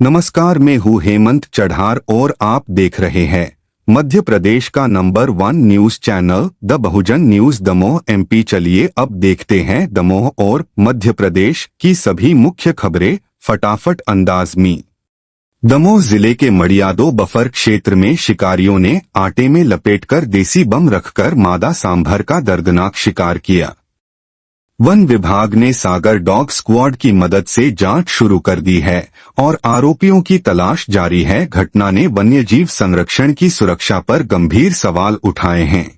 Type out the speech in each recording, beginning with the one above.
नमस्कार, मैं हूँ हेमंत चढ़ार और आप देख रहे हैं मध्य प्रदेश का number 1 news channel the Bahujan news Damoh MP। चलिए अब देखते हैं दमोह और मध्य प्रदेश की सभी मुख्य खबरें फटाफट अंदाज में। दमोह जिले के मड़ियादो बफर क्षेत्र में शिकारियों ने आटे में लपेटकर देसी बम रखकर मादा सांभर का दर्दनाक शिकार किया। वन विभाग ने सागर डॉग स्क्वाड की मदद से जांच शुरू कर दी है और आरोपियों की तलाश जारी है। घटना ने वन्यजीव संरक्षण की सुरक्षा पर गंभीर सवाल उठाए हैं।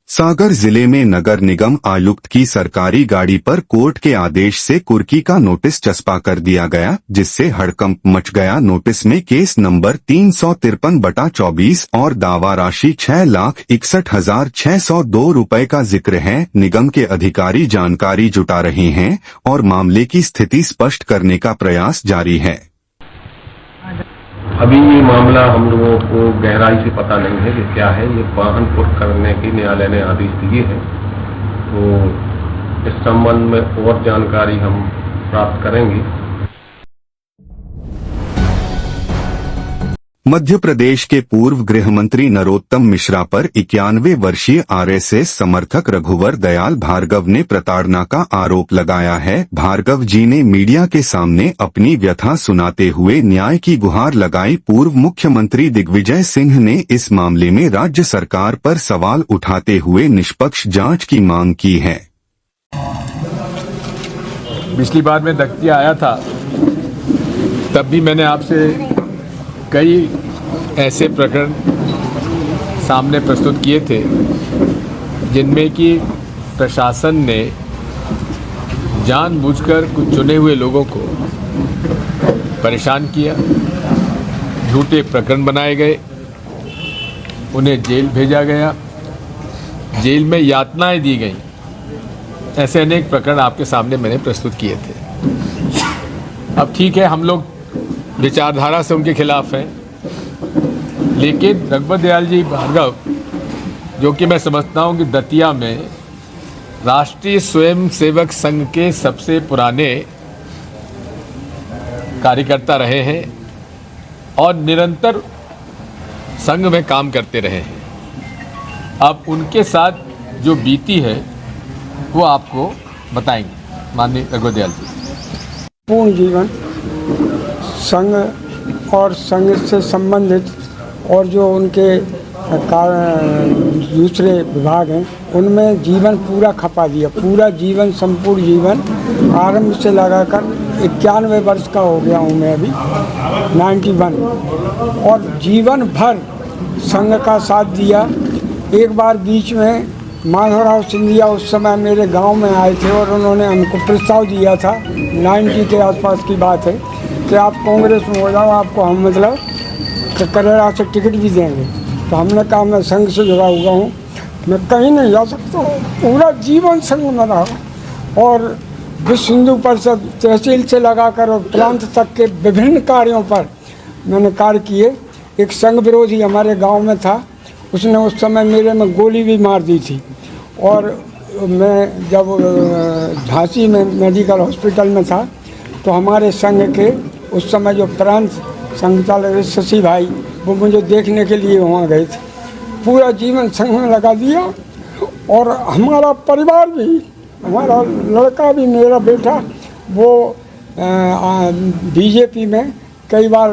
सागर जिले में नगर निगम आयुक्त की सरकारी गाड़ी पर कोर्ट के आदेश से कुर्की का नोटिस चस्पा कर दिया गया, जिससे हड़कंप मच गया। नोटिस में केस नंबर 353/24 और दावा राशि 6,61,602 रुपए का जिक्र है। निगम के अधिकारी जानकारी जुटा रहे हैं और मामले की स्थिति स्पष्ट करने का प्रयास जारी है। अभी ये मामला हम लोगों को गहराई से पता नहीं है कि क्या है। ये वाहन कुर्क करने की न्यायालय ने आदेश दिए हैं, तो इस संबंध में और जानकारी हम प्राप्त करेंगे। मध्य प्रदेश के पूर्व गृह मंत्री नरोत्तम मिश्रा पर 91 वर्षीय RSS समर्थक रघुवर दयाल भार्गव ने प्रताड़ना का आरोप लगाया है। भार्गव जी ने मीडिया के सामने अपनी व्यथा सुनाते हुए न्याय की गुहार लगाई। पूर्व मुख्यमंत्री दिग्विजय सिंह ने इस मामले में राज्य सरकार पर सवाल उठाते हुए निष्पक्ष जांच की मांग की है। पिछली बार मैं दख्तिया आया था, तब भी मैंने आपसे कई ऐसे प्रकरण सामने प्रस्तुत किए थे जिनमें कि प्रशासन ने जानबूझकर कुछ चुने हुए लोगों को परेशान किया, झूठे प्रकरण बनाए गए, उन्हें जेल भेजा गया, जेल में यातनाएं दी गईं। ऐसे अनेक प्रकरण आपके सामने मैंने प्रस्तुत किए थे। अब ठीक है, हम लोग विचारधारा से उनके खिलाफ हैं, लेकिन रघुवर दयाल जी भार्गव, जो कि मैं समझता हूं कि दतिया में राष्ट्रीय स्वयंसेवक संघ के सबसे पुराने कार्यकर्ता रहे हैं और निरंतर संघ में काम करते रहे हैं, अब उनके साथ जो बीती है वो आपको बताएंगे माननीय रघुवर दयाल जी। पूर्ण जीवन संघ और संघ से संबंधित और जो उनके दूसरे विभाग हैं उनमें जीवन पूरा खपा दिया। पूरा जीवन, संपूर्ण जीवन आरंभ से लगाकर 91 वर्ष का हो गया हूँ मैं अभी, 91, और जीवन भर संघ का साथ दिया। एक बार बीच में माधवराव सिंधिया उस समय मेरे गांव में आए थे और उन्होंने हमको प्रस्ताव दिया था, 90 के आसपास की बात है, कि आप कांग्रेस में हो जाओ, आपको हम मतलब करेरा से टिकट भी देंगे। तो हमने कहा मैं संघ से जुड़ा हुआ हूँ, मैं कहीं नहीं जा सकता हूँ। पूरा जीवन संघ में रहा और विश्व हिंदू परिषद तहसील से लगाकर और प्रांत तक के विभिन्न कार्यों पर मैंने कार्य किए। एक संघ विरोधी हमारे गाँव में था, उसने उस समय मेरे में गोली भी मार दी थी। और मैं जब झांसी में मेडिकल हॉस्पिटल में था तो हमारे संघ के उस समय जो प्रांत संचालक शशि भाई, वो मुझे देखने के लिए वहाँ गए थे। पूरा जीवन संघ में लगा दिया और हमारा परिवार भी, हमारा लड़का भी, मेरा बेटा, वो बीजेपी में कई बार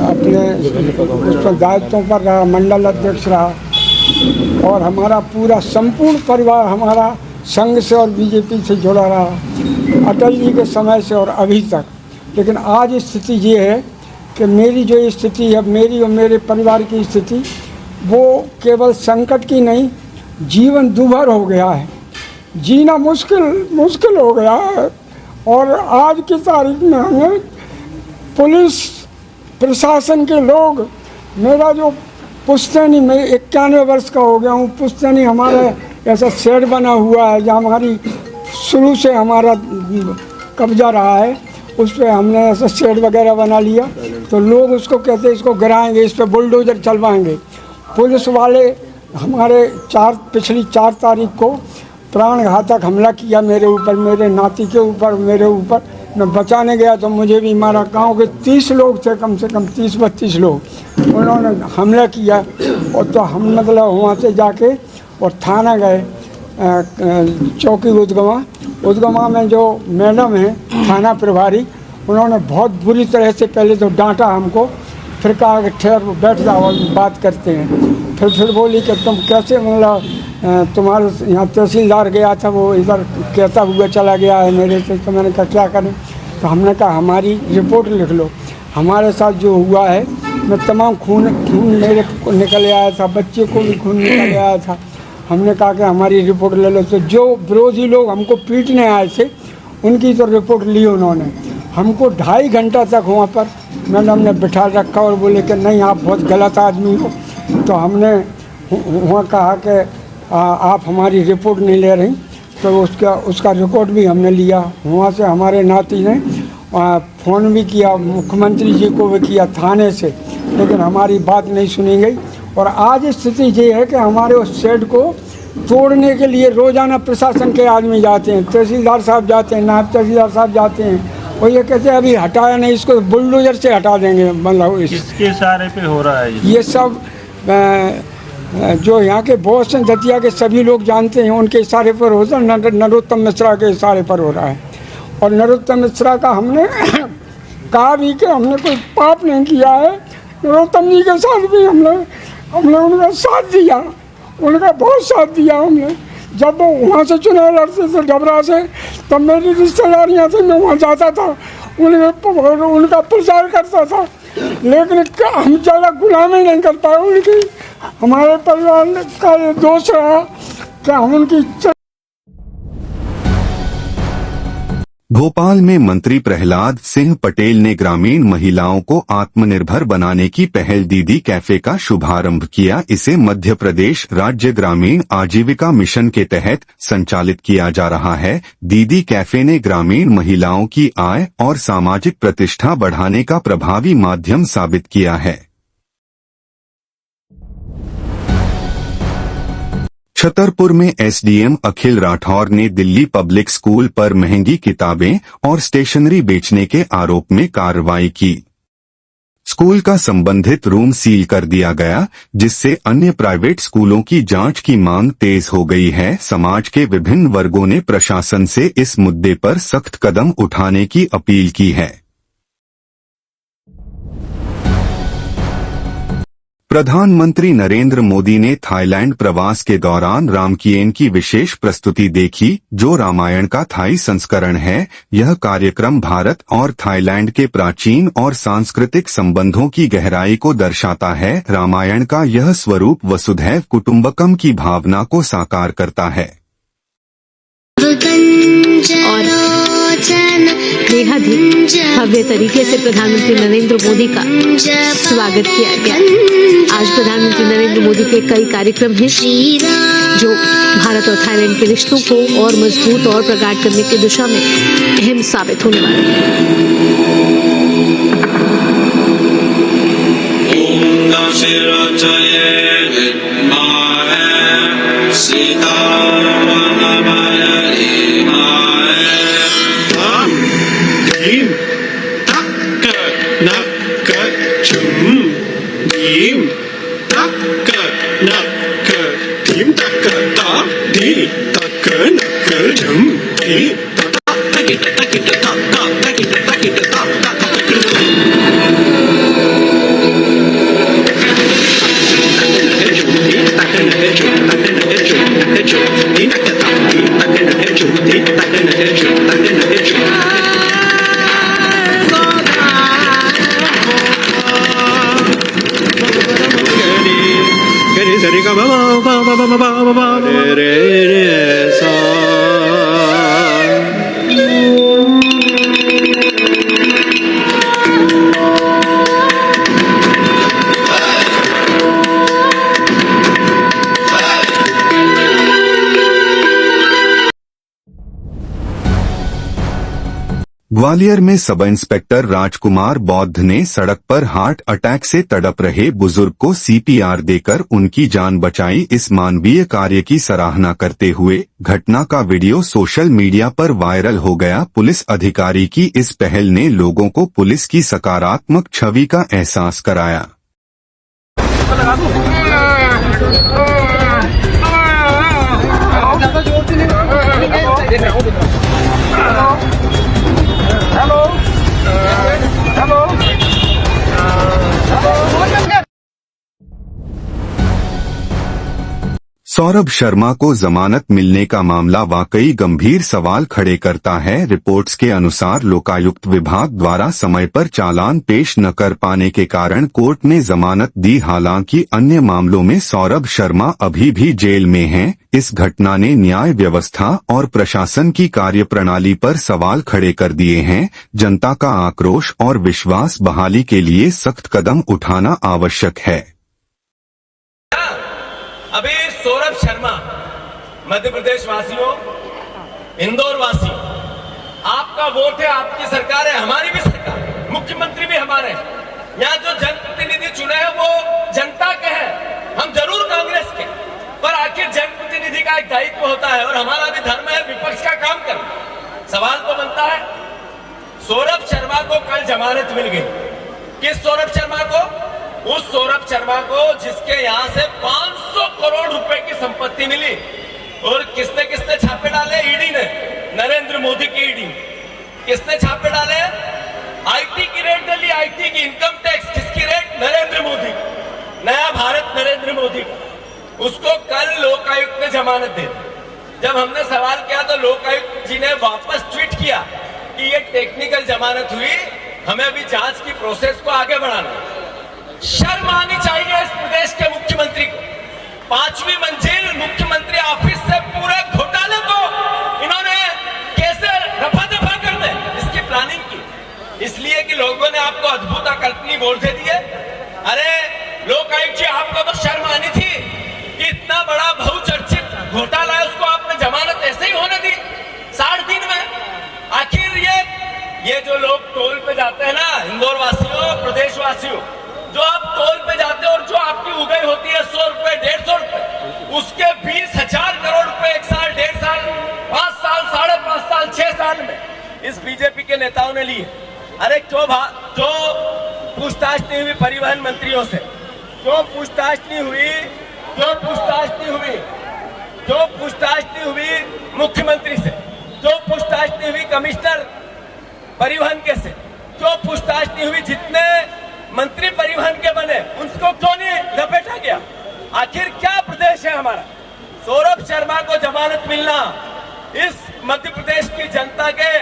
अपने उसमें दायित्वों पर रहा, मंडल अध्यक्ष रहा, और हमारा पूरा संपूर्ण परिवार हमारा संघ से और बीजेपी से जुड़ा रहा, अटल जी के समय से और अभी तक। लेकिन आज स्थिति ये है कि मेरी जो स्थिति है, मेरी और मेरे परिवार की स्थिति, वो केवल संकट की नहीं, जीवन दुभर हो गया है, जीना मुश्किल हो गया है। और आज की तारीख में हमें पुलिस प्रशासन के लोग, मेरा जो पुश्तैनी में 91 वर्ष का हो गया हूँ, पुश्तैनी हमारा ऐसा शेड बना हुआ है जहाँ हमारी शुरू से हमारा कब्जा रहा है, उस पर हमने ऐसा शेड वगैरह बना लिया। तो लोग उसको कहते हैं इसको गिराएंगे, इस पर बुलडोजर चलवाएंगे। पुलिस वाले हमारे पिछली 4 तारीख को प्राणघातक हमला किया मेरे ऊपर, मेरे नाती के ऊपर, मेरे ऊपर। मैं बचाने गया तो मुझे भी मारा। गांव के 30 लोग थे, कम से कम 30-32 लोग, उन्होंने हमला किया। और तो हम मतलब वहाँ से जाके और थाना गए, चौकी उदगमा में जो मैडम है थाना प्रभारी, उन्होंने बहुत बुरी तरह से पहले तो डांटा हमको, फिर कहा कि ठहर बैठ जाओ और बात करते हैं। फिर बोली कि तुम कैसे, मतलब तुम्हारे यहाँ तहसीलदार गया था, वो इधर कहता हुआ चला गया है मेरे से। तो मैंने कहा क्या करें, तो हमने कहा हमारी रिपोर्ट लिख लो, हमारे साथ जो हुआ है। मैं तमाम खून मेरे को निकल आया था, बच्चे को भी खून निकल आया था। हमने कहा कि हमारी रिपोर्ट ले लो। तो जो विरोधी लोग हमको पीटने आए थे उनकी तो रिपोर्ट ली उन्होंने। हमको 2.5 घंटा तक वहाँ पर मैडम ने बिठा रखा और बोले कि नहीं आप बहुत गलत आदमी हो। तो हमने वहाँ कहा कि आप हमारी रिपोर्ट नहीं ले रही, तो उसका रिकॉर्ड भी हमने लिया। वहाँ से हमारे नाती ने फ़ोन भी किया, मुख्यमंत्री जी को भी किया थाने से, लेकिन हमारी बात नहीं सुनी गई। और आज स्थिति ये है कि हमारे उस शेड को तोड़ने के लिए रोज़ाना प्रशासन के आदमी जाते हैं, तहसीलदार साहब जाते हैं, नायब तहसीलदार साहब जाते हैं, और ये कहते हैं अभी हटाया नहीं, इसको बुलडोजर से हटा देंगे। मतलब किसके सहारे पे हो रहा है ये सब जो यहाँ के बॉस हैं दतिया के, सभी लोग जानते हैं, उनके इशारे पर होता है। नरोत्तम मिश्रा के इशारे पर हो रहा है। और नरोत्तम मिश्रा का हमने कहा भी कि हमने कोई पाप नहीं किया है। नरोत्तम जी के साथ भी हमने उनका साथ दिया, उनका बहुत साथ दिया हमने। जब वो वहाँ से चुनाव लड़ते थे डबरा से, तब मेरी रिश्तेदारियाँ थी, मैं वहाँ जाता था, उनका प्रचार करता था। लेकिन हम ज़्यादा गुलामी नहीं कर पाए उनकी। हमारे परिवार का ये दोष रहा कि हम उनकी। भोपाल में मंत्री प्रहलाद सिंह पटेल ने ग्रामीण महिलाओं को आत्मनिर्भर बनाने की पहल दीदी कैफे का शुभारंभ किया। इसे मध्य प्रदेश राज्य ग्रामीण आजीविका मिशन के तहत संचालित किया जा रहा है। दीदी कैफे ने ग्रामीण महिलाओं की आय और सामाजिक प्रतिष्ठा बढ़ाने का प्रभावी माध्यम साबित किया है। छतरपुर में एसडीएम अखिल राठौर ने दिल्ली पब्लिक स्कूल पर महंगी किताबें और स्टेशनरी बेचने के आरोप में कार्रवाई की। स्कूल का संबंधित रूम सील कर दिया गया, जिससे अन्य प्राइवेट स्कूलों की जांच की मांग तेज हो गई है। समाज के विभिन्न वर्गों ने प्रशासन से इस मुद्दे पर सख्त कदम उठाने की अपील की है। प्रधानमंत्री नरेंद्र मोदी ने थाईलैंड प्रवास के दौरान रामकीन की विशेष प्रस्तुति देखी, जो रामायण का थाई संस्करण है। यह कार्यक्रम भारत और थाईलैंड के प्राचीन और सांस्कृतिक संबंधों की गहराई को दर्शाता है। रामायण का यह स्वरूप वसुधैव कुटुंबकम की भावना को साकार करता है। और बेहद ही भव्य तरीके से प्रधानमंत्री नरेंद्र मोदी का स्वागत किया गया। आज प्रधानमंत्री नरेंद्र मोदी के कई कार्यक्रम हैं जो भारत और थाईलैंड के रिश्तों को और मजबूत और प्रगाढ़ करने की दिशा में अहम साबित होने वाले ग्वालियर में सब इंस्पेक्टर राजकुमार बौद्ध ने सड़क पर हार्ट अटैक से तड़प रहे बुजुर्ग को सीपीआर देकर उनकी जान बचाई। इस मानवीय कार्य की सराहना करते हुए घटना का वीडियो सोशल मीडिया पर वायरल हो गया। पुलिस अधिकारी की इस पहल ने लोगों को पुलिस की सकारात्मक छवि का एहसास कराया। सौरभ शर्मा को जमानत मिलने का मामला वाकई गंभीर सवाल खड़े करता है। रिपोर्ट्स के अनुसार लोकायुक्त विभाग द्वारा समय पर चालान पेश न कर पाने के कारण कोर्ट ने जमानत दी। हालांकि अन्य मामलों में सौरभ शर्मा अभी भी जेल में हैं। इस घटना ने न्याय व्यवस्था और प्रशासन की कार्यप्रणाली पर सवाल खड़े कर दिए हैं। जनता का आक्रोश और विश्वास बहाली के लिए सख्त कदम उठाना आवश्यक है। अभी सौरभ शर्मा, मध्य प्रदेश वासियों, इंदौर वासियों, आपका वोट है, आपकी सरकार है, हमारी भी सरकार, मुख्यमंत्री भी हमारे हैं। यहाँ जो जनप्रतिनिधि चुने हैं वो जनता के हैं, हम जरूर कांग्रेस के, पर आखिर जनप्रतिनिधि का एक दायित्व होता है और हमारा भी धर्म है विपक्ष का काम करना। सवाल तो बनता है, सौरभ शर्मा को कल जमानत मिल गई। किस सौरभ शर्मा को? उस सौरभ शर्मा को जिसके यहां से 500 करोड़ रुपए की संपत्ति मिली। और किसने किसने छापे डाले? ईडी ने, नरेंद्र मोदी की ईडी। किसने छापे डाले? आईटी की रेट डाली, आईटी की, इनकम टैक्स किसकी रेट? नरेंद्र मोदी की, नया भारत नरेंद्र मोदी का। उसको कल लोकायुक्त ने जमानत दे दी। जब हमने सवाल किया तो लोकायुक्त जी ने वापस ट्वीट किया कि ये टेक्निकल जमानत हुई, हमें अभी जांच की प्रोसेस को आगे बढ़ाना। शर्म आनी चाहिए इस प्रदेश के मुख्यमंत्री को। 5वीं मंजिल मुख्यमंत्री ऑफिस से पूरे घोटाले को इन्होंने कैसे रफा दफा कर दे, इसकी प्लानिंग की, इसलिए कि लोगों ने आपको अद्भुत कल्पनी बोल दे दिए। अरे लोकायुक्त जी, आपको तो शर्म आनी थी कि इतना बड़ा बहुचर्चित घोटाला है, उसको आपने जमानत ऐसे ही होने दी 60 दिन में। आखिर ये जो लोग टोल पे जाते हैं ना, इंदौर वासियों, प्रदेश वासियों, जो आप टोल पे जाते हो और जो आपकी उगाई होती है 100 रुपए, 150 रुपए, उसके 20,000 करोड़ रुपए 1 साल, 1.5 साल, 5 साल, 5.5 साल, 6 साल में इस बीजेपी के नेताओं ने लिए। अरे क्यों जो पूछताछ नहीं हुई परिवहन मंत्रियों से? क्यों पूछताछ नहीं हुई? क्यों पूछताछ नहीं हुई? जो पूछताछ नहीं हुई मुख्यमंत्री से, जो पूछताछ नहीं हुई कमिश्नर परिवहन के से, जो पूछताछ नहीं हुई जितने मंत्री परिवहन के बने, उनको क्यों नहीं लपेटा गया? आखिर क्या प्रदेश है हमारा? सौरभ शर्मा को जमानत मिलना इस मध्य प्रदेश की जनता के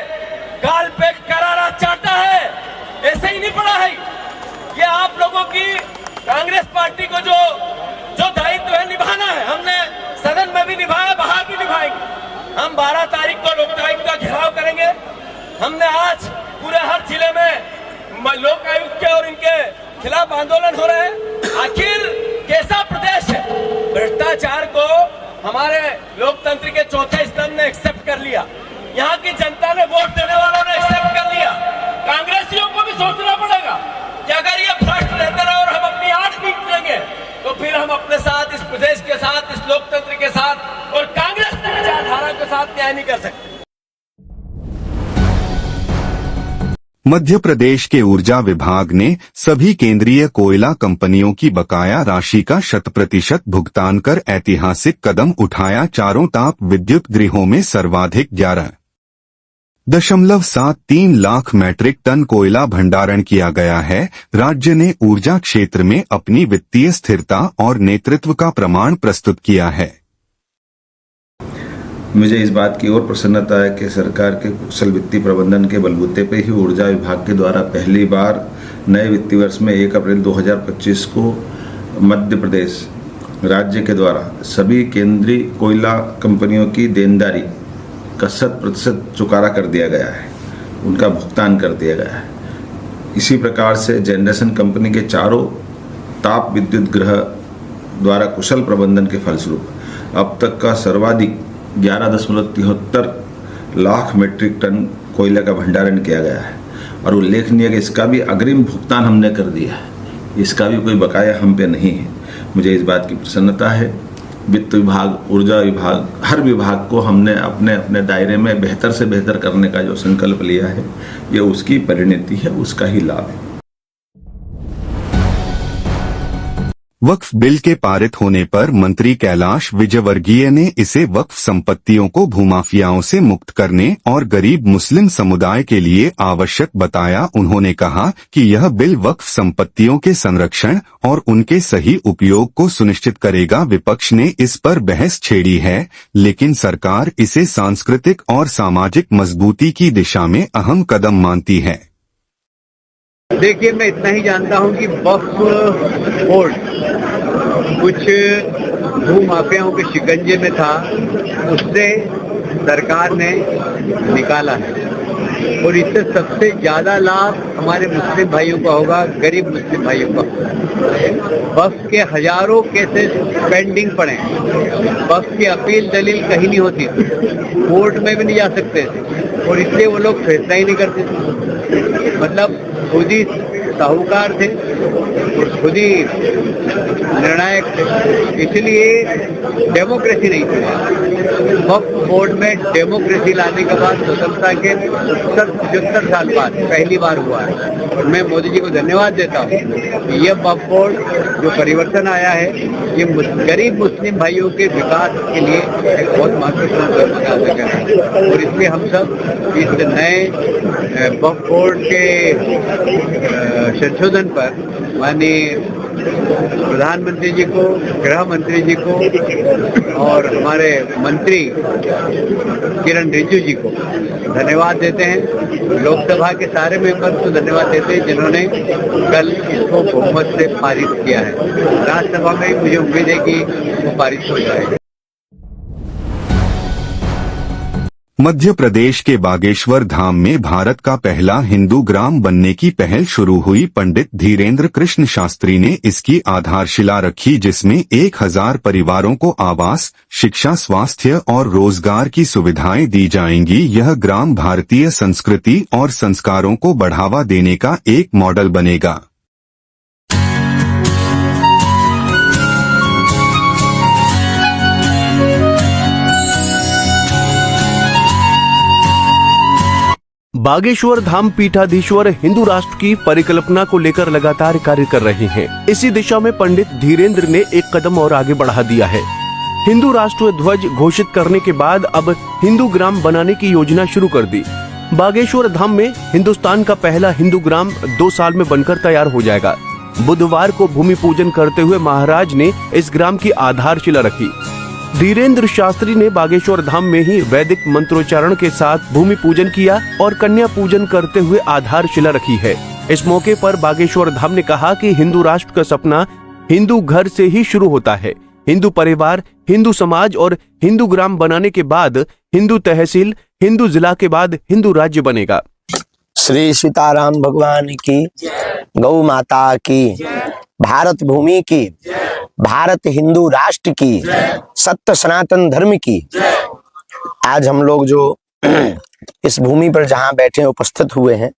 गाल पे करारा चाटा है। ऐसे ही नहीं पड़ा है ये। आप लोगों की कांग्रेस पार्टी को जो दायित्व है निभाना है, हमने सदन में भी निभाया, बाहर भी निभाएंगे। हम 12 तारीख को लोकायुक्त का घेराव करेंगे। हमने आज पूरे हर जिले में लोकायुक्त के और इनके खिलाफ आंदोलन हो रहे हैं। आखिर कैसा प्रदेश है? भ्रष्टाचार को हमारे लोकतंत्र के चौथे स्तंभ ने एक्सेप्ट कर लिया, यहाँ की जनता ने, वोट देने वालों ने एक्सेप्ट कर लिया। कांग्रेसियों को भी सोचना पड़ेगा कि अगर ये भ्रष्ट रहते रहे और हम अपनी आंख मीट लेंगे तो फिर हम अपने साथ, इस प्रदेश के साथ, इस लोकतंत्र के साथ और कांग्रेस की विचारधारा के साथ न्याय नहीं कर सकते। मध्य प्रदेश के ऊर्जा विभाग ने सभी केंद्रीय कोयला कंपनियों की बकाया राशि का 100% भुगतान कर ऐतिहासिक कदम उठाया। चारों ताप विद्युत गृहों में सर्वाधिक 11.73 लाख मैट्रिक टन कोयला भंडारण किया गया है। राज्य ने ऊर्जा क्षेत्र में अपनी वित्तीय स्थिरता और नेतृत्व का प्रमाण प्रस्तुत किया है। मुझे इस बात की और प्रसन्नता है कि सरकार के कुशल वित्तीय प्रबंधन के बलबूते पर ही ऊर्जा विभाग के द्वारा पहली बार नए वित्तीय वर्ष में 1 अप्रैल 2025 को मध्य प्रदेश राज्य के द्वारा सभी केंद्रीय कोयला कंपनियों की देनदारी का 100% चुकारा कर दिया गया है, उनका भुगतान कर दिया गया है। इसी प्रकार से जनरेशन कंपनी के चारों ताप विद्युत गृह द्वारा कुशल प्रबंधन के फलस्वरूप अब तक का सर्वाधिक 11.73 लाख मीट्रिक टन कोयले का भंडारण किया गया है और उल्लेखनीय है कि इसका भी अग्रिम भुगतान हमने कर दिया है, इसका भी कोई बकाया हम पे नहीं है। मुझे इस बात की प्रसन्नता है। वित्त विभाग, ऊर्जा विभाग, हर विभाग को हमने अपने अपने दायरे में बेहतर से बेहतर करने का जो संकल्प लिया है, ये उसकी परिणति है, उसका ही लाभ है। वक्फ बिल के पारित होने पर मंत्री कैलाश विजयवर्गीय ने इसे वक्फ संपत्तियों को भूमाफियाओं से मुक्त करने और गरीब मुस्लिम समुदाय के लिए आवश्यक बताया। उन्होंने कहा कि यह बिल वक्फ संपत्तियों के संरक्षण और उनके सही उपयोग को सुनिश्चित करेगा। विपक्ष ने इस पर बहस छेड़ी है, लेकिन सरकार इसे सांस्कृतिक और सामाजिक मजबूती की दिशा में अहम कदम मानती है। देखिए, मैं इतना ही जानता हूं कि वक्फ बोर्ड कुछ भूमाफियाओं के शिकंजे में था, उससे सरकार ने निकाला है और इससे सबसे ज्यादा लाभ हमारे मुस्लिम भाइयों का होगा, गरीब मुस्लिम भाइयों का। वक्फ के हजारों केसेस पेंडिंग पड़े, वक्फ की अपील दलील कहीं नहीं होती, कोर्ट में भी नहीं जा सकते और इसलिए वो लोग फैसला ही नहीं करते। मतलब खुद ही साहूकार थे और खुद ही निर्णायक थे, इसलिए डेमोक्रेसी नहीं थी। वक्फ बोर्ड में डेमोक्रेसी लाने के बाद स्वतंत्रता के 75 साल बाद पहली बार हुआ है और मैं मोदी जी को धन्यवाद देता हूँ कि यह वक्फ बोर्ड जो परिवर्तन आया है, ये गरीब मुस्लिम भाइयों के विकास के लिए एक बहुत महत्वपूर्ण कदम है और इसलिए हम सब इस नए वक्फ बोर्ड के संशोधन पर माननीय प्रधानमंत्री जी को, गृह मंत्री जी को और हमारे मंत्री किरण रिजिजू जी को धन्यवाद देते हैं। लोकसभा के सारे मेंबर को धन्यवाद देते हैं जिन्होंने कल इसको बहुमत से पारित किया है। राज्यसभा में मुझे उम्मीद है कि वो पारित हो जाएगा। मध्य प्रदेश के बागेश्वर धाम में भारत का पहला हिंदू ग्राम बनने की पहल शुरू हुई। पंडित धीरेन्द्र कृष्ण शास्त्री ने इसकी आधारशिला रखी, जिसमें 1000 परिवारों को आवास, शिक्षा, स्वास्थ्य और रोजगार की सुविधाएं दी जाएंगी। यह ग्राम भारतीय संस्कृति और संस्कारों को बढ़ावा देने का एक मॉडल बनेगा। बागेश्वर धाम पीठाधीश्वर हिंदू राष्ट्र की परिकल्पना को लेकर लगातार कार्य कर रहे हैं। इसी दिशा में पंडित धीरेन्द्र ने एक कदम और आगे बढ़ा दिया है। हिंदू राष्ट्र ध्वज घोषित करने के बाद अब हिंदू ग्राम बनाने की योजना शुरू कर दी। बागेश्वर धाम में हिंदुस्तान का पहला हिंदू ग्राम 2 साल में बनकर तैयार हो जाएगा। बुधवार को भूमि पूजन करते हुए महाराज ने इस ग्राम की आधारशिला रखी। धीरेन्द्र शास्त्री ने बागेश्वर धाम में ही वैदिक मंत्रोच्चारण के साथ भूमि पूजन किया और कन्या पूजन करते हुए आधारशिला रखी है। इस मौके पर बागेश्वर धाम ने कहा कि हिंदू राष्ट्र का सपना हिंदू घर से ही शुरू होता है। हिंदू परिवार, हिंदू समाज और हिंदू ग्राम बनाने के बाद हिंदू तहसील, हिंदू जिला के बाद हिंदू राज्य बनेगा। श्री सीताराम भगवान की, गौ माता की, भारत भूमि की, भारत हिंदू राष्ट्र की, सत्य सनातन धर्म की। आज हम लोग जो इस भूमि पर जहां बैठे उपस्थित हुए हैं,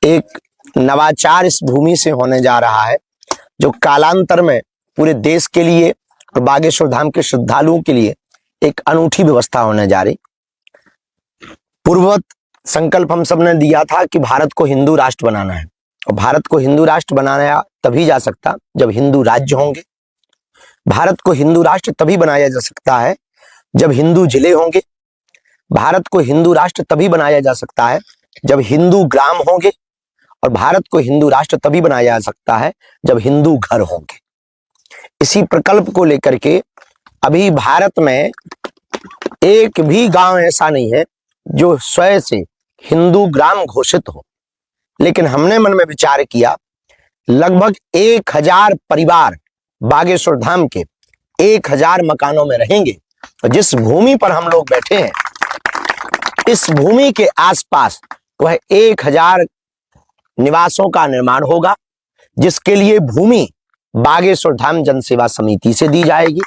एक नवाचार इस भूमि से होने जा रहा है जो कालांतर में पूरे देश के लिए और बागेश्वर धाम के श्रद्धालुओं के लिए एक अनूठी व्यवस्था होने जा रही। पूर्ववत संकल्प हम सब ने दिया था कि भारत को हिंदू राष्ट्र बनाना है और भारत को हिंदू राष्ट्र बनाया तभी जा सकता जब हिंदू राज्य होंगे। भारत को हिंदू राष्ट्र तभी बनाया जा सकता है जब हिंदू जिले होंगे। भारत को हिंदू राष्ट्र तभी बनाया जा सकता है जब हिंदू ग्राम होंगे और भारत को हिंदू राष्ट्र तभी बनाया जा सकता है जब हिंदू घर होंगे। इसी प्रकल्प को लेकर के अभी भारत में एक भी गांव ऐसा नहीं है जो स्वयं से हिंदू ग्राम घोषित हो, लेकिन हमने मन में विचार किया लगभग 1000 परिवार बागेश्वर धाम के 1000 मकानों में रहेंगे और जिस भूमि पर हम लोग बैठे हैं इस भूमि के आसपास वह 1000 निवासों का निर्माण होगा, जिसके लिए भूमि बागेश्वर धाम जन सेवा समिति से दी जाएगी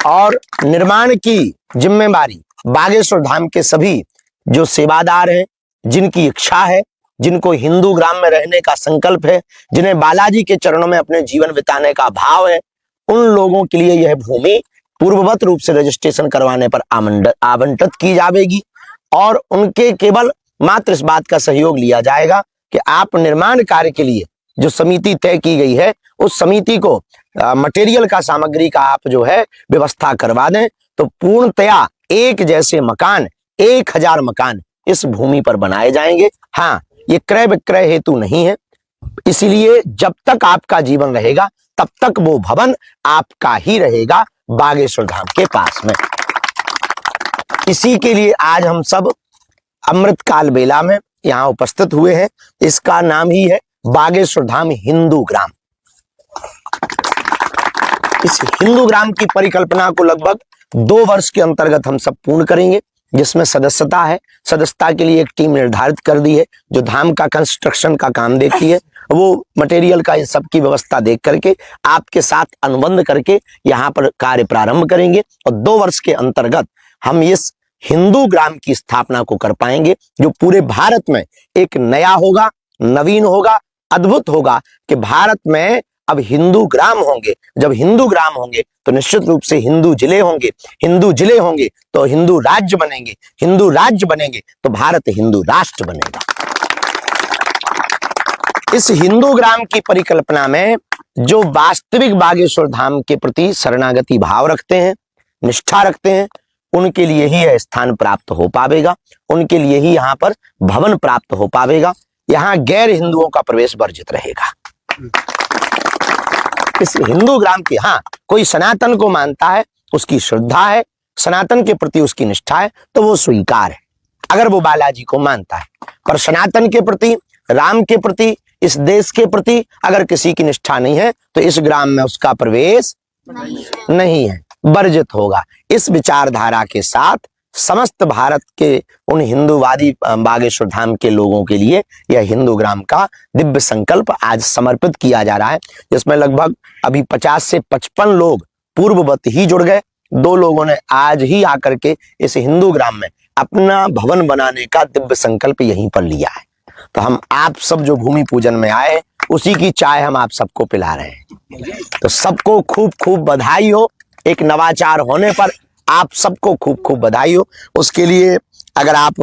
और निर्माण की जिम्मेदारी बागेश्वर धाम के सभी जो सेवादार हैं, जिनकी इच्छा है, जिनको हिंदू ग्राम में रहने का संकल्प है, जिन्हें बालाजी के चरणों में अपने जीवन बिताने का भाव है, उन लोगों के लिए यह भूमि पूर्ववत रूप से रजिस्ट्रेशन करवाने पर आवंटित की जाएगी और उनके केवल मात्र इस बात का सहयोग लिया जाएगा कि आप निर्माण कार्य के लिए जो समिति तय की गई है, उस समिति को मटेरियल का, सामग्री का आप जो है व्यवस्था करवा दें, तो पूर्णतया एक जैसे मकान, 1000 मकान इस भूमि पर बनाए जाएंगे। हाँ, ये क्रय विक्रय हेतु नहीं है, इसलिए जब तक आपका जीवन रहेगा तब तक वो भवन आपका ही रहेगा बागेश्वर धाम के पास में। इसी के लिए आज हम सब अमृतकाल बेला में यहाँ उपस्थित हुए हैं। इसका नाम ही है बागेश्वर धाम हिंदू ग्राम। इस हिंदू ग्राम की परिकल्पना को लगभग 2 वर्ष के अंतर्गत हम सब पूर्ण करेंगे, जिसमें सदस्यता है। सदस्यता के लिए एक टीम निर्धारित कर दी है जो धाम का कंस्ट्रक्शन का काम देखती है। वो मटेरियल का, इन सब की व्यवस्था देख करके आपके साथ अनुबंध करके यहाँ पर कार्य प्रारंभ करेंगे और 2 वर्ष के अंतर्गत हम इस हिंदू ग्राम की स्थापना को कर पाएंगे, जो पूरे भारत में एक नया होगा, नवीन होगा, अद्भुत होगा कि भारत में अब हिंदू ग्राम होंगे। जब हिंदू ग्राम होंगे तो निश्चित रूप से हिंदू जिले होंगे, हिंदू जिले होंगे तो हिंदू राज्य बनेंगे, हिंदू राज्य बनेंगे तो भारत हिंदू राष्ट्र बनेगा। इस हिंदू ग्राम की परिकल्पना में जो वास्तविक बागेश्वर धाम के प्रति शरणागति भाव रखते हैं, निष्ठा रखते हैं, उनके लिए ही यह स्थान प्राप्त हो पावेगा, उनके लिए ही यहाँ पर भवन प्राप्त हो पावेगा। यहाँ गैर हिंदुओं का प्रवेश वर्जित रहेगा। इस हिंदू ग्राम की, हाँ, कोई सनातन को मानता है, उसकी श्रद्धा है, सनातन के प्रति उसकी निष्ठा है, तो वो स्वीकार है अगर वो बालाजी को मानता है। पर सनातन के प्रति, राम के प्रति, इस देश के प्रति अगर किसी की निष्ठा नहीं है तो इस ग्राम में उसका प्रवेश नहीं है, वर्जित होगा। इस विचारधारा के साथ समस्त भारत के उन हिंदूवादी बागेश्वर धाम के लोगों के लिए यह हिंदू ग्राम का दिव्य संकल्प आज समर्पित किया जा रहा है, जिसमें लगभग अभी 50 से 55 लोग पूर्ववत ही जुड़ गए। 2 लोगों ने आज ही आकर के इस हिंदू ग्राम में अपना भवन बनाने का दिव्य संकल्प यहीं पर लिया है। तो हम आप सब जो भूमि पूजन में आए, उसी की चाय हम आप सबको पिला रहे हैं। तो सबको खूब खूब बधाई हो। एक नवाचार होने पर आप सबको खूब खूब बधाई हो। उसके लिए अगर आप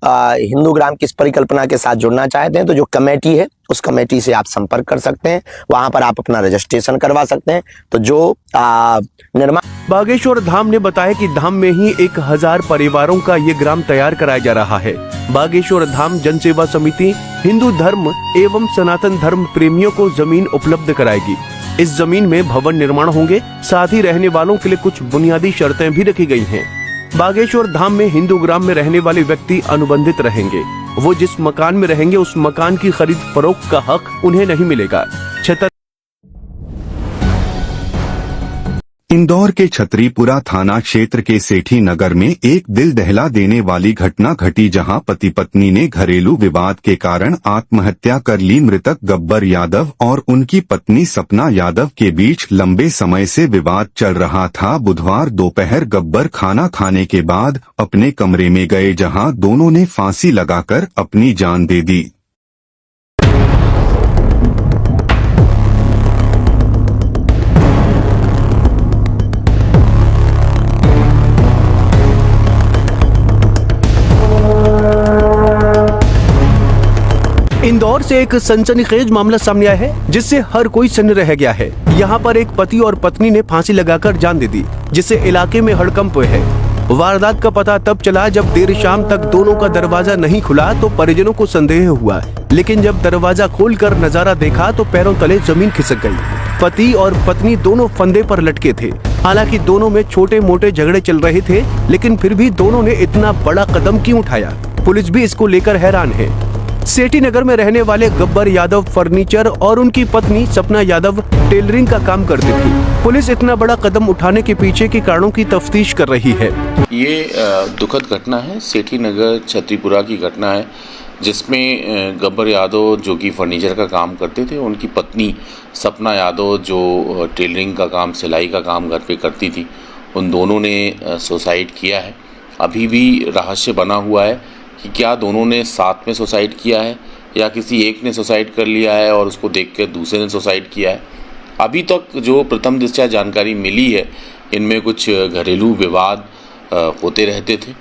हिंदू ग्राम की इस परिकल्पना के साथ जुड़ना चाहते हैं तो जो कमेटी है, उस कमेटी से आप संपर्क कर सकते हैं, वहां पर आप अपना रजिस्ट्रेशन करवा सकते हैं। तो जो निर्माण बागेश्वर धाम ने बताया कि धाम में ही 1000 परिवारों का ये ग्राम तैयार कराया जा रहा है। बागेश्वर धाम जन सेवा समिति हिंदू धर्म एवं सनातन धर्म प्रेमियों को जमीन उपलब्ध कराएगी। इस जमीन में भवन निर्माण होंगे, साथ ही रहने वालों के लिए कुछ बुनियादी शर्तें भी रखी गई हैं। बागेश्वर धाम में हिंदू ग्राम में रहने वाले व्यक्ति अनुबंधित रहेंगे। वो जिस मकान में रहेंगे उस मकान की खरीद फरोख्त का हक उन्हें नहीं मिलेगा। इंदौर के छतरीपुरा थाना क्षेत्र के सेठी नगर में एक दिल दहला देने वाली घटना घटी, जहां पति पत्नी ने घरेलू विवाद के कारण आत्महत्या कर ली। मृतक गब्बर यादव और उनकी पत्नी सपना यादव के बीच लंबे समय से विवाद चल रहा था। बुधवार दोपहर गब्बर खाना खाने के बाद अपने कमरे में गए, जहां दोनों ने फांसी लगाकर अपनी जान दे दी। इंदौर से एक सनसनीखेज मामला सामने आया है, जिससे हर कोई सन्न रह गया है। यहाँ पर एक पति और पत्नी ने फांसी लगाकर जान दे दी, जिससे इलाके में हड़कंप है। वारदात का पता तब चला जब देर शाम तक दोनों का दरवाजा नहीं खुला तो परिजनों को संदेह हुआ, लेकिन जब दरवाजा खोलकर नजारा देखा तो पैरों तले जमीन खिसक गई। पति और पत्नी दोनों फंदे पर लटके थे। हालांकि दोनों में छोटे मोटे झगड़े चल रहे थे, लेकिन फिर भी दोनों ने इतना बड़ा कदम क्यों उठाया, पुलिस भी इसको लेकर हैरान है। सेठी नगर में रहने वाले गब्बर यादव फर्नीचर और उनकी पत्नी सपना यादव टेलरिंग का काम करती थी। पुलिस इतना बड़ा कदम उठाने के पीछे के कारणों की तफ्तीश कर रही है। ये दुखद घटना है, सेठी नगर छतरीपुरा की घटना है, जिसमें गब्बर यादव जो कि फर्नीचर का काम करते थे, उनकी पत्नी सपना यादव जो टेलरिंग का काम, सिलाई का काम घर पे करती थी, उन दोनों ने सुसाइड किया है। अभी भी रहस्य बना हुआ है कि क्या दोनों ने साथ में सुसाइड किया है या किसी एक ने सुसाइड कर लिया है और उसको देख कर दूसरे ने सुसाइड किया है। अभी तक जो प्रथम दृष्टया जानकारी मिली है, इनमें कुछ घरेलू विवाद होते रहते थे,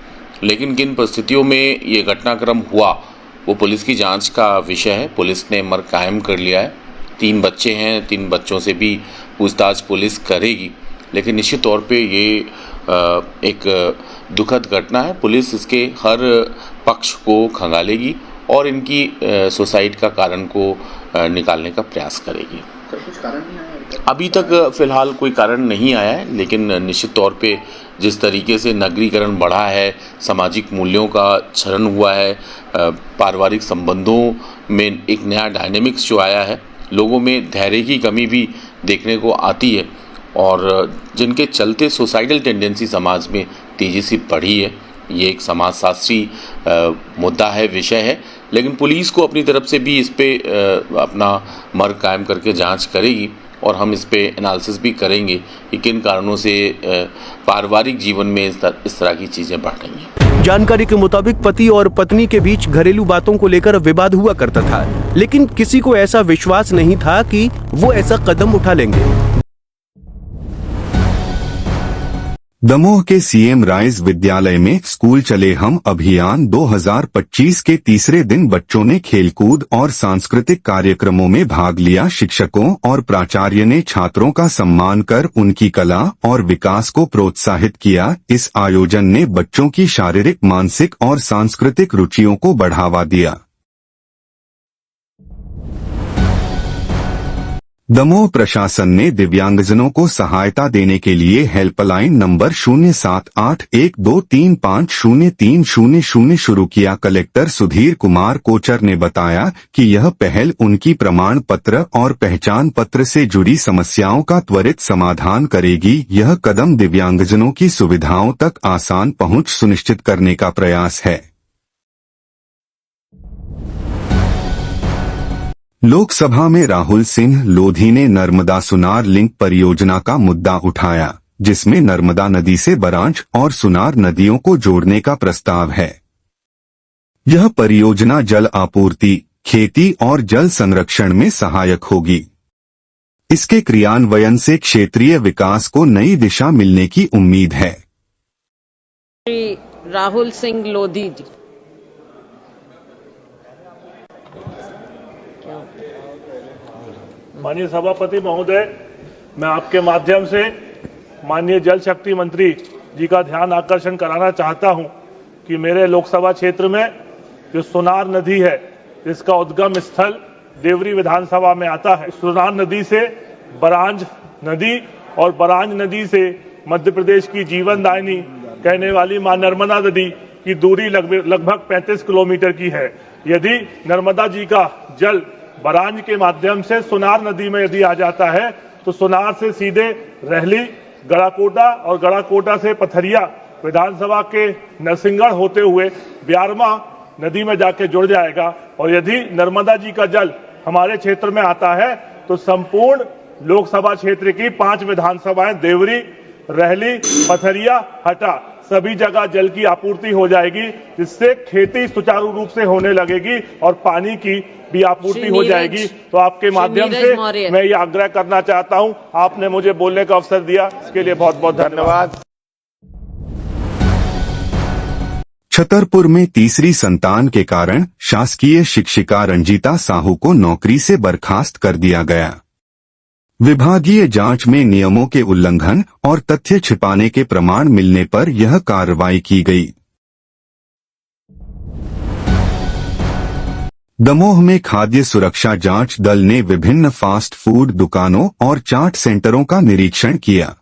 लेकिन किन परिस्थितियों में ये घटनाक्रम हुआ वो पुलिस की जांच का विषय है। पुलिस ने मर्ग कायम कर लिया है। 3 बच्चे हैं, 3 बच्चों से भी पूछताछ पुलिस करेगी, लेकिन निश्चित तौर पे ये एक दुखद घटना है। पुलिस इसके हर पक्ष को खंगालेगी और इनकी सुसाइड का कारण को निकालने का प्रयास करेगी। कुछ कारण नहीं आया अभी तक फिलहाल कोई कारण नहीं आया है, लेकिन निश्चित तौर पे जिस तरीके से नगरीकरण बढ़ा है, सामाजिक मूल्यों का क्षरण हुआ है, पारिवारिक संबंधों में एक नया डायनेमिक्स जो आया है, लोगों में धैर्य की कमी भी देखने को आती है और जिनके चलते सुसाइडल टेंडेंसी समाज में तेज़ी से बढ़ी है। ये एक समाजशास्त्री मुद्दा है, विषय है, लेकिन पुलिस को अपनी तरफ से भी इस पे अपना मर्ग कायम करके जांच करेगी और हम इस पे एनालिसिस भी करेंगे कि किन कारणों से पारिवारिक जीवन में इस तरह की चीज़ें बढ़ रही हैं। जानकारी के मुताबिक पति और पत्नी के बीच घरेलू बातों को लेकर विवाद हुआ करता था, लेकिन किसी को ऐसा विश्वास नहीं था कि वो ऐसा कदम उठा लेंगे। दमोह के सीएम राइज विद्यालय में स्कूल चले हम अभियान 2025 के तीसरे दिन बच्चों ने खेलकूद और सांस्कृतिक कार्यक्रमों में भाग लिया। शिक्षकों और प्राचार्य ने छात्रों का सम्मान कर उनकी कला और विकास को प्रोत्साहित किया। इस आयोजन ने बच्चों की शारीरिक, मानसिक और सांस्कृतिक रुचियों को बढ़ावा दिया। दमोह प्रशासन ने दिव्यांगजनों को सहायता देने के लिए हेल्पलाइन नंबर 078123503000 शुरू किया। कलेक्टर सुधीर कुमार कोचर ने बताया कि यह पहल उनकी प्रमाण पत्र और पहचान पत्र से जुड़ी समस्याओं का त्वरित समाधान करेगी। यह कदम दिव्यांगजनों की सुविधाओं तक आसान पहुंच सुनिश्चित करने का प्रयास है। लोकसभा में राहुल सिंह लोधी ने नर्मदा सुनार लिंक परियोजना का मुद्दा उठाया, जिसमें नर्मदा नदी से बरांच और सुनार नदियों को जोड़ने का प्रस्ताव है। यह परियोजना जल आपूर्ति, खेती और जल संरक्षण में सहायक होगी। इसके क्रियान्वयन से क्षेत्रीय विकास को नई दिशा मिलने की उम्मीद है। श्री राहुल सिंह लोधी जी। माननीय सभापति महोदय, मैं आपके माध्यम से माननीय जल शक्ति मंत्री जी का ध्यान आकर्षण कराना चाहता हूं कि मेरे लोकसभा क्षेत्र में जो सुनार नदी है, जिसका उद्गम स्थल देवरी विधानसभा में आता है, सुनार नदी से बरांज नदी और बरांज नदी से मध्य प्रदेश की जीवनदायिनी कहने वाली मां नर्मदा नदी की दूरी लगभग 35 किलोमीटर की है। यदि नर्मदा जी का जल बरांज के माध्यम से सुनार नदी में यदि आ जाता है तो सुनार से सीधे रहली, गड़ाकोटा और गड़ाकोटा से पथरिया विधानसभा के नरसिंहगढ़ होते हुए ब्यारमा नदी में जाके जुड़ जाएगा। और यदि नर्मदा जी का जल हमारे क्षेत्र में आता है तो संपूर्ण लोकसभा क्षेत्र की 5 विधानसभाएं देवरी, रहली, पथरिया, हटा सभी जगह जल की आपूर्ति हो जाएगी, जिससे खेती सुचारू रूप से होने लगेगी और पानी की भी आपूर्ति हो जाएगी। तो आपके माध्यम से मैं ये आग्रह करना चाहता हूं। आपने मुझे बोलने का अवसर दिया, इसके लिए बहुत बहुत धन्यवाद। छतरपुर में तीसरी संतान के कारण शासकीय शिक्षिका रंजीता साहू को नौकरी से बर्खास्त कर दिया गया। विभागीय जांच में नियमों के उल्लंघन और तथ्य छिपाने के प्रमाण मिलने पर यह कार्रवाई की गई। दमोह में खाद्य सुरक्षा जांच दल ने विभिन्न फास्ट फूड दुकानों और चाट सेंटरों का निरीक्षण किया।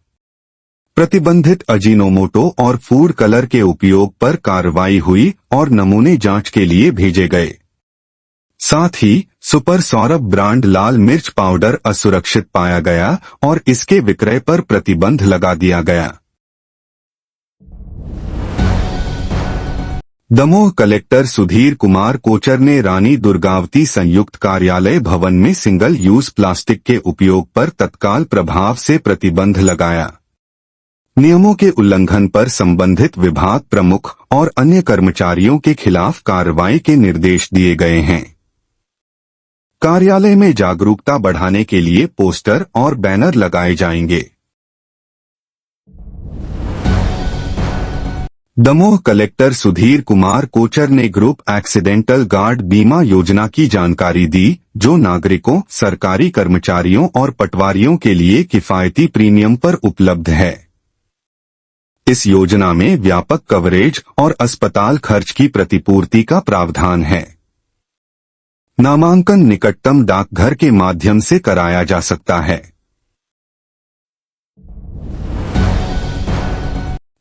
प्रतिबंधित अजीनोमोटो और फूड कलर के उपयोग पर कार्रवाई हुई और नमूने जांच के लिए भेजे गए। साथ ही सुपर सौरभ ब्रांड लाल मिर्च पाउडर असुरक्षित पाया गया और इसके विक्रय पर प्रतिबंध लगा दिया गया। दमोह कलेक्टर सुधीर कुमार कोचर ने रानी दुर्गावती संयुक्त कार्यालय भवन में सिंगल यूज प्लास्टिक के उपयोग पर तत्काल प्रभाव से प्रतिबंध लगाया। नियमों के उल्लंघन पर संबंधित विभाग प्रमुख और अन्य कर्मचारियों के खिलाफ कार्रवाई के निर्देश दिए गए हैं। कार्यालय में जागरूकता बढ़ाने के लिए पोस्टर और बैनर लगाए जाएंगे। दमोह कलेक्टर सुधीर कुमार कोचर ने ग्रुप एक्सीडेंटल गार्ड बीमा योजना की जानकारी दी, जो नागरिकों, सरकारी कर्मचारियों और पटवारियों के लिए किफायती प्रीमियम पर उपलब्ध है। इस योजना में व्यापक कवरेज और अस्पताल खर्च की प्रतिपूर्ति का प्रावधान है। नामांकन निकटतम डाकघर के माध्यम से कराया जा सकता है।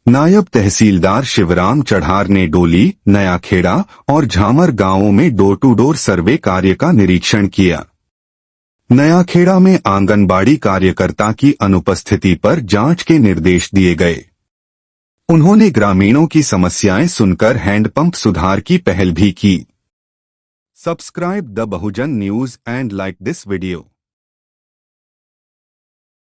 नायब तहसीलदार शिवराम चढ़ार ने डोली, नयाखेड़ा और झामर गांवों में डोर टू डोर सर्वे कार्य का निरीक्षण किया। नयाखेड़ा में आंगनबाड़ी कार्यकर्ता की अनुपस्थिति पर जांच के निर्देश दिए गए। उन्होंने ग्रामीणों की समस्याएं सुनकर हैंडपंप सुधार की पहल भी की। Subscribe the Bahujan news and like this video.